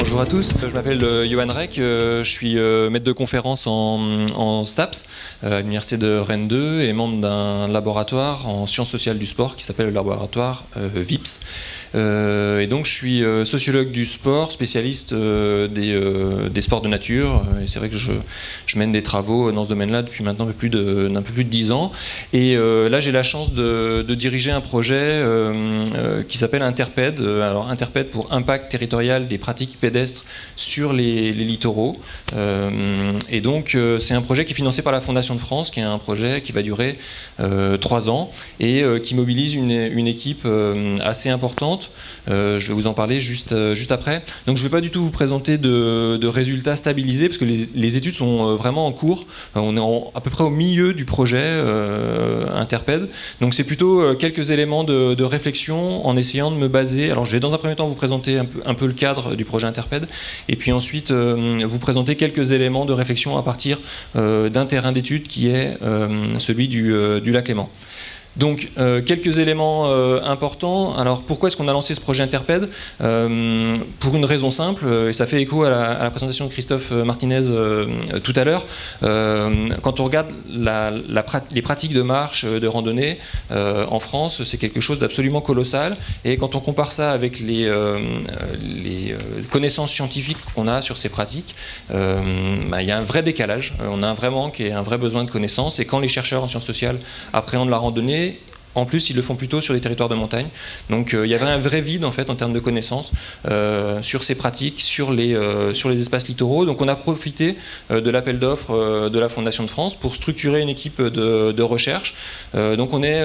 Bonjour à tous, je m'appelle Johan Reck, je suis maître de conférence en STAPS à l'université de Rennes 2 et membre d'un laboratoire en sciences sociales du sport qui s'appelle le laboratoire VIPS. Et donc je suis sociologue du sport, spécialiste des sports de nature, et c'est vrai que je mène des travaux dans ce domaine-là depuis maintenant un peu plus de 10 ans. Et là j'ai la chance de diriger un projet qui s'appelle Interped. Alors Interped pour impact territorial des pratiques pédestres sur les littoraux. Et donc c'est un projet qui est financé par la Fondation de France, qui est un projet qui va durer 3 ans et qui mobilise une équipe assez importante. Je vais vous en parler juste après. Donc je ne vais pas du tout vous présenter de résultats stabilisés parce que les études sont vraiment en cours. On est à peu près au milieu du projet Interped. Donc c'est plutôt quelques éléments de réflexion en essayant de me baser. Alors je vais dans un premier temps vous présenter un peu le cadre du projet Interped et puis ensuite vous présenter quelques éléments de réflexion à partir d'un terrain d'étude qui est celui du lac Léman. Donc, quelques éléments importants. Alors, pourquoi est-ce qu'on a lancé ce projet Interped? Pour une raison simple, et ça fait écho à la présentation de Christophe Martinez tout à l'heure. Quand on regarde les pratiques de marche, de randonnée en France, c'est quelque chose d'absolument colossal. Et quand on compare ça avec les connaissances scientifiques qu'on a sur ces pratiques, il y a un vrai décalage. On a un vrai manque et un vrai besoin de connaissances. Et quand les chercheurs en sciences sociales appréhendent la randonnée, en plus, ils le font plutôt sur les territoires de montagne. Donc, il y avait un vrai vide en fait en termes de connaissances sur ces pratiques, sur les espaces littoraux. Donc, on a profité de l'appel d'offres de la Fondation de France pour structurer une équipe de recherche. Donc, on est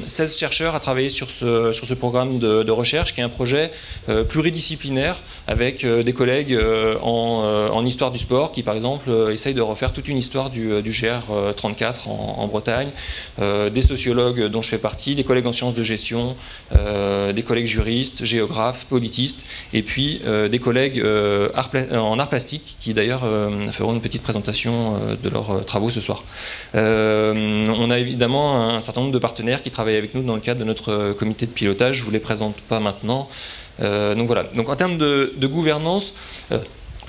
16 chercheurs à travailler sur ce programme de recherche, qui est un projet pluridisciplinaire avec des collègues en histoire du sport qui, par exemple, essayent de refaire toute une histoire du GR34 en Bretagne, des sociologues dont je fais partie, des collègues en sciences de gestion, des collègues juristes, géographes, politistes, et puis des collègues en art plastique qui d'ailleurs feront une petite présentation de leurs travaux ce soir. On a évidemment un certain nombre de partenaires qui travaillent avec nous dans le cadre de notre comité de pilotage. Je ne vous les présente pas maintenant. Donc voilà. Donc en termes de gouvernance,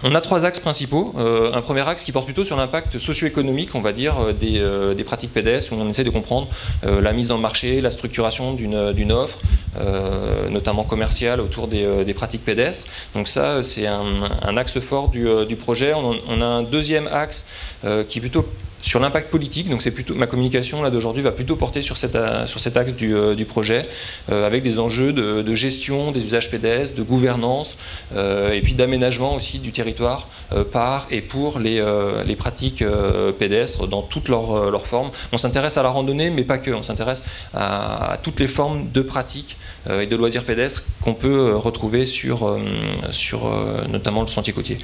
on a 3 axes principaux. Un premier axe qui porte plutôt sur l'impact socio-économique, on va dire, des pratiques pédestres, où on essaie de comprendre la mise en marché, la structuration d'une offre, notamment commerciale, autour des pratiques pédestres. Donc ça, c'est un axe fort du projet. On a un deuxième axe qui est plutôt sur l'impact politique, donc c'est plutôt ma communication là d'aujourd'hui va plutôt porter sur cet axe du projet, avec des enjeux de gestion des usages pédestres, de gouvernance, et puis d'aménagement aussi du territoire par et pour les pratiques pédestres dans toutes leurs formes. On s'intéresse à la randonnée, mais pas que, on s'intéresse à toutes les formes de pratiques et de loisirs pédestres qu'on peut retrouver sur notamment le sentier côtier.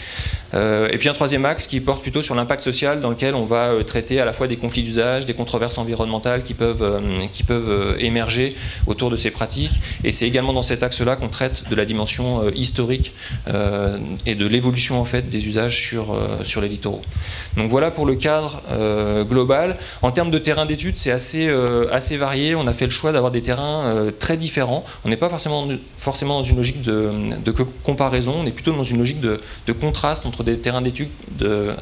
Et puis un troisième axe qui porte plutôt sur l'impact social, dans lequel on va traiter à la fois des conflits d'usage, des controverses environnementales qui peuvent émerger autour de ces pratiques. Et c'est également dans cet axe-là qu'on traite de la dimension historique et de l'évolution en fait des usages sur les littoraux. Donc voilà pour le cadre global. En termes de terrain d'études, c'est assez varié. On a fait le choix d'avoir des terrains très différents. On n'est pas forcément dans une logique de comparaison, on est plutôt dans une logique de contraste entre des terrains d'études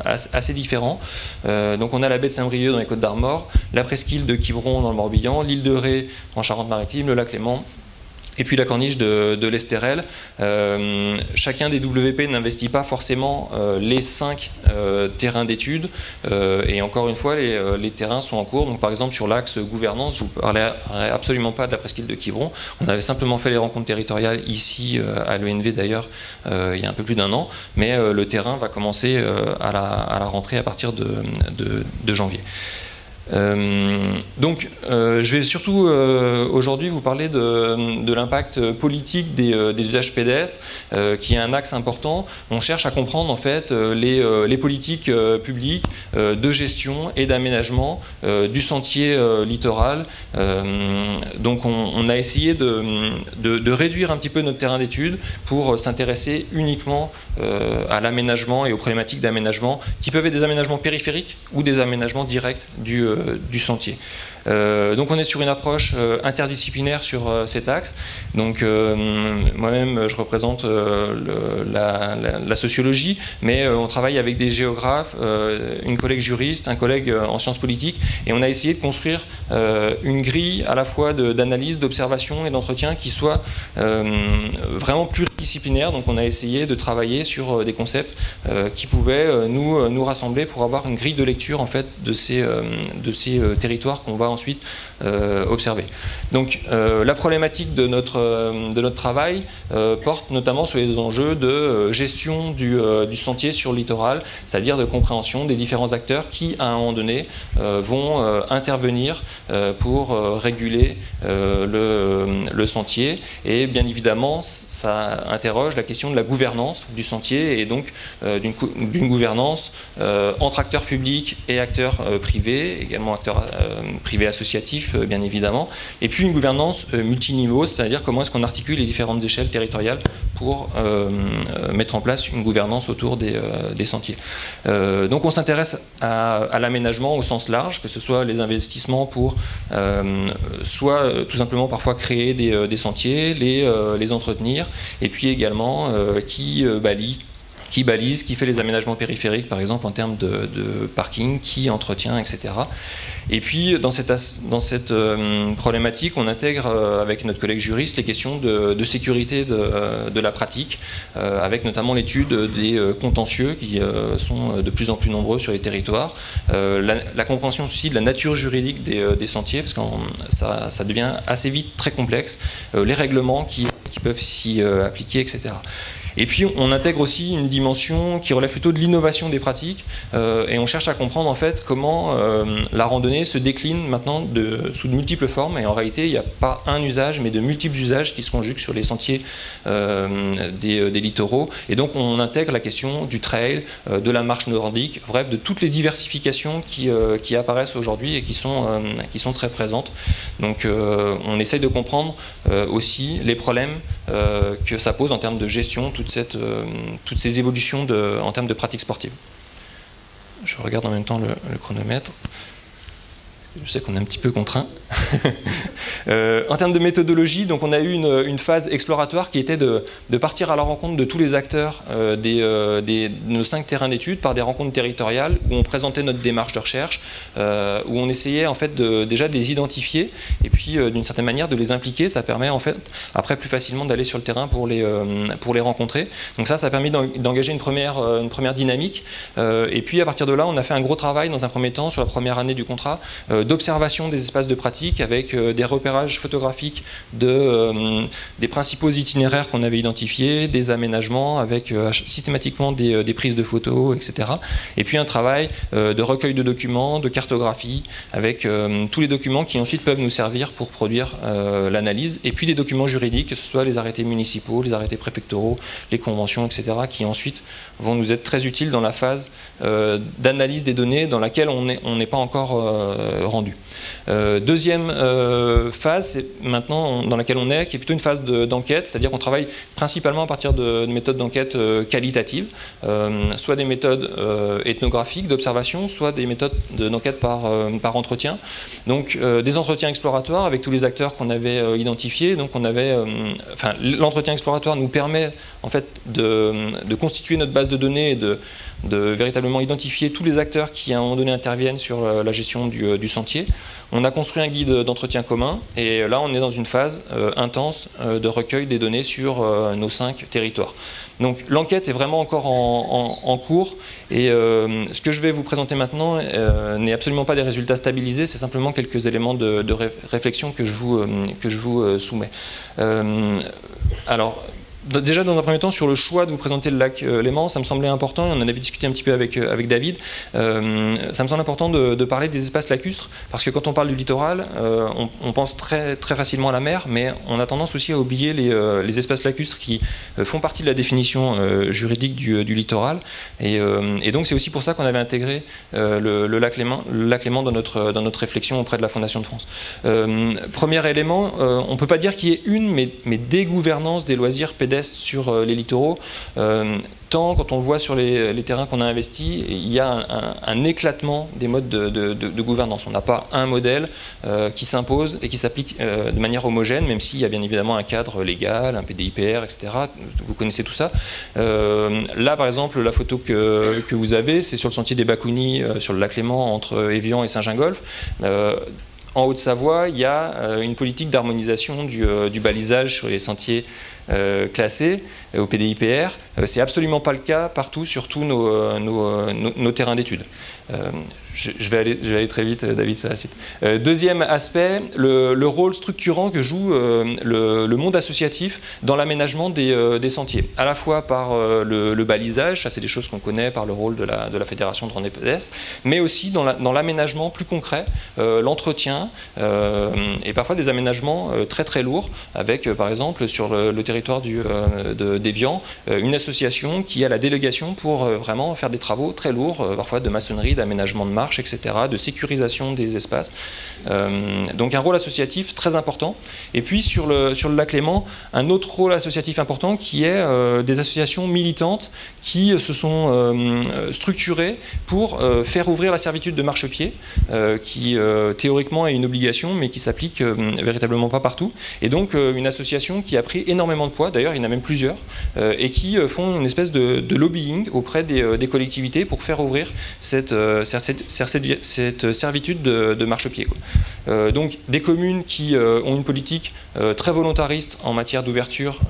assez différents. Donc on a la baie de Saint-Brieuc dans les Côtes-d'Armor, la presqu'île de Quiberon dans le Morbihan, l'île de Ré en Charente-Maritime, le lac Léman, et puis la corniche de l'Estérel. Chacun des WP n'investit pas forcément les 5 terrains d'études, et encore une fois, les terrains sont en cours. Donc par exemple sur l'axe gouvernance, je ne vous parlerai absolument pas de la presqu'île de Quiberon. On avait simplement fait les rencontres territoriales ici à l'ENV d'ailleurs il y a un peu plus d'1 an, mais le terrain va commencer à la rentrée à partir de janvier. Donc je vais surtout aujourd'hui vous parler de l'impact politique des usages pédestres, qui est un axe important. On cherche à comprendre en fait les politiques publiques de gestion et d'aménagement du sentier littoral. Donc on a essayé de réduire un petit peu notre terrain d'étude pour s'intéresser uniquement à l'aménagement et aux problématiques d'aménagement qui peuvent être des aménagements périphériques ou des aménagements directs du du sentier. Donc on est sur une approche interdisciplinaire sur cet axe. Donc moi-même je représente la sociologie, mais on travaille avec des géographes, une collègue juriste, un collègue en sciences politiques, et on a essayé de construire une grille à la fois d'analyse, d'observation et d'entretien qui soit vraiment pluridisciplinaire. Donc on a essayé de travailler sur des concepts qui pouvaient nous rassembler pour avoir une grille de lecture en fait de ces territoires qu'on va ensuite observer. Donc la problématique de notre travail porte notamment sur les enjeux de gestion du sentier sur le littoral, c'est-à-dire de compréhension des différents acteurs qui, à un moment donné, vont intervenir pour réguler le sentier. Et bien évidemment, ça interroge la question de la gouvernance du sentier et donc d'une gouvernance entre acteurs publics et acteurs privés, également acteurs privés associatifs, bien évidemment, et puis une gouvernance multiniveau, c'est-à-dire comment est-ce qu'on articule les différentes échelles territoriales pour mettre en place une gouvernance autour des sentiers. Donc on s'intéresse à l'aménagement au sens large, que ce soit les investissements pour soit tout simplement parfois créer des sentiers, les entretenir, et puis également qui balise, qui fait les aménagements périphériques, par exemple en termes de parking, qui entretient, etc. Et puis dans cette problématique, on intègre avec notre collègue juriste les questions de sécurité de la pratique, avec notamment l'étude des contentieux qui sont de plus en plus nombreux sur les territoires, la compréhension aussi de la nature juridique des sentiers, parce que ça devient assez vite très complexe, les règlements qui peuvent s'y appliquer, etc. Et puis on intègre aussi une dimension qui relève plutôt de l'innovation des pratiques et on cherche à comprendre en fait comment la randonnée se décline maintenant sous de multiples formes, et en réalité il n'y a pas un usage mais de multiples usages qui se conjuguent sur les sentiers des littoraux, et donc on intègre la question du trail, de la marche nordique, bref de toutes les diversifications qui apparaissent aujourd'hui et qui sont très présentes. Donc on essaye de comprendre aussi les problèmes que ça pose en termes de gestion, toutes ces évolutions en termes de pratiques sportives. Je regarde en même temps le chronomètre. Je sais qu'on est un petit peu contraint. En termes de méthodologie, donc on a eu une phase exploratoire qui était de partir à la rencontre de tous les acteurs de nos 5 terrains d'études par des rencontres territoriales où on présentait notre démarche de recherche, où on essayait en fait déjà de les identifier et puis d'une certaine manière de les impliquer. Ça permet en fait après plus facilement d'aller sur le terrain pour les rencontrer. Donc ça a permis d'engager une première dynamique. Et puis à partir de là, on a fait un gros travail dans un premier temps sur la première année du contrat d'observation des espaces de pratique avec des repérages photographiques des principaux itinéraires qu'on avait identifiés, des aménagements avec systématiquement des prises de photos, etc. Et puis un travail de recueil de documents, de cartographie, avec tous les documents qui ensuite peuvent nous servir pour produire l'analyse, et puis des documents juridiques, que ce soit les arrêtés municipaux, les arrêtés préfectoraux, les conventions, etc., qui ensuite vont nous être très utiles dans la phase d'analyse des données dans laquelle on n'est pas encore rendu. Deuxième phase, c'est maintenant dans laquelle on est, qui est plutôt une phase d'enquête, c'est-à-dire qu'on travaille principalement à partir de méthodes d'enquête qualitatives, soit des méthodes ethnographiques d'observation, soit des méthodes d'enquête par entretien. Donc des entretiens exploratoires avec tous les acteurs qu'on avait identifiés. Donc l'entretien exploratoire nous permet en fait de constituer notre base de données et de véritablement identifier tous les acteurs qui à un moment donné interviennent sur la gestion du sentier. On a construit un guide d'entretien commun et là on est dans une phase intense de recueil des données sur nos 5 territoires. Donc l'enquête est vraiment encore en cours et ce que je vais vous présenter maintenant n'est absolument pas des résultats stabilisés, c'est simplement quelques éléments de réflexion que je vous soumets. Alors, déjà dans un premier temps, sur le choix de vous présenter le lac Léman, ça me semblait important, et on en avait discuté un petit peu avec David, ça me semble important de parler des espaces lacustres, parce que quand on parle du littoral, on pense très facilement à la mer, mais on a tendance aussi à oublier les espaces lacustres qui font partie de la définition juridique du littoral, et donc c'est aussi pour ça qu'on avait intégré le lac Léman dans notre réflexion auprès de la Fondation de France. Premier élément, on ne peut pas dire qu'il y ait une, mais des gouvernances des loisirs pédestres pédestres sur les littoraux, tant quand on le voit sur les terrains qu'on a investis, il y a un éclatement des modes de gouvernance. On n'a pas un modèle qui s'impose et qui s'applique de manière homogène, même s'il y a bien évidemment un cadre légal, un PDIPR, etc. Vous connaissez tout ça. Là, par exemple, la photo que vous avez, c'est sur le sentier des Bacounis, sur le lac Léman, entre Évian et Saint-Gingolph. En Haute-Savoie, il y a une politique d'harmonisation du balisage sur les sentiers classés au PDIPR. C'est absolument pas le cas partout sur tous nos terrains d'études. Je vais aller très vite, David, c'est la suite. Deuxième aspect, le rôle structurant que joue le monde associatif dans l'aménagement des sentiers. À la fois par le balisage, ça c'est des choses qu'on connaît par le rôle de la Fédération de randonnée pédestre, mais aussi dans l'aménagement plus concret, l'entretien, et parfois des aménagements très très lourds, avec par exemple sur le territoire d'Évian, une association qui a la délégation pour vraiment faire des travaux très lourds, parfois de maçonnerie, d'aménagement de marche, etc., de sécurisation des espaces. Donc un rôle associatif très important. Et puis sur le lac Léman, un autre rôle associatif important qui est des associations militantes qui se sont structurées pour faire ouvrir la servitude de marchepied, qui théoriquement est une obligation, mais qui s'applique véritablement pas partout. Et donc une association qui a pris énormément de poids, d'ailleurs il y en a même plusieurs, et qui font une espèce de lobbying auprès des collectivités pour faire ouvrir cette servitude de marchepied. Donc des communes qui ont une politique très volontariste en matière d'ouverture.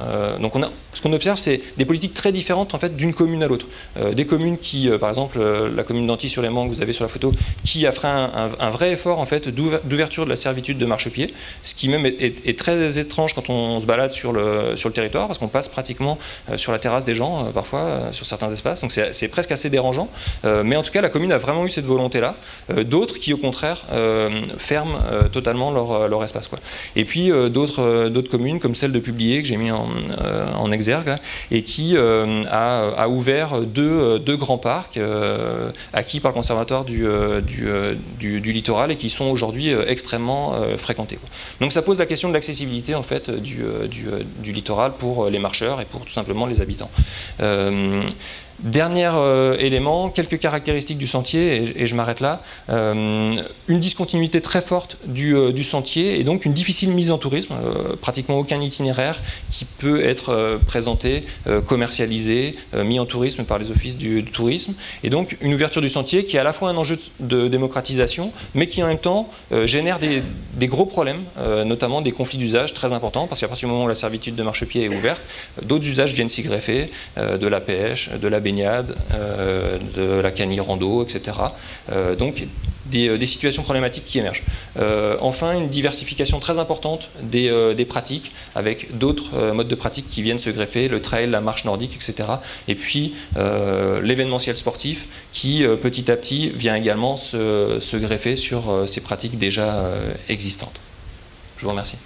Donc ce qu'on observe, c'est des politiques très différentes en fait d'une commune à l'autre. Des communes qui, par exemple, la commune d'Antilly-sur-Léman que vous avez sur la photo, qui a fait un vrai effort en fait d'ouverture de la servitude de marchepied, ce qui même est très étrange quand on se balade sur le territoire, parce qu'on passe pratiquement sur la terrasse des gens, parfois sur certains espaces. Donc c'est presque assez dérangeant. Mais en tout cas, la commune a vraiment eu cette volonté-là. D'autres qui, au contraire, ferment totalement leur espace, quoi. Et puis d'autres communes, comme celle de Publier, que j'ai mis en exergue, là, et qui a ouvert deux grands parcs acquis par le conservatoire du littoral et qui sont aujourd'hui extrêmement fréquentés, quoi. Donc ça pose la question de l'accessibilité en fait, du littoral pour les marcheurs et pour tout simplement les habitants. Dernier élément, quelques caractéristiques du sentier, et je m'arrête là. Une discontinuité très forte du sentier et donc une difficile mise en tourisme, pratiquement aucun itinéraire qui peut être présenté, commercialisé, mis en tourisme par les offices du tourisme, et donc une ouverture du sentier qui est à la fois un enjeu de démocratisation, mais qui en même temps génère des gros problèmes, notamment des conflits d'usage très importants, parce qu'à partir du moment où la servitude de marchepied est ouverte, d'autres usages viennent s'y greffer, de la pêche, de la baignade, de la canie rando, etc. Donc des situations problématiques qui émergent. Enfin, une diversification très importante des pratiques, avec d'autres modes de pratique qui viennent se greffer, le trail, la marche nordique, etc. Et puis l'événementiel sportif qui, petit à petit, vient également se greffer sur ces pratiques déjà existantes. Je vous remercie.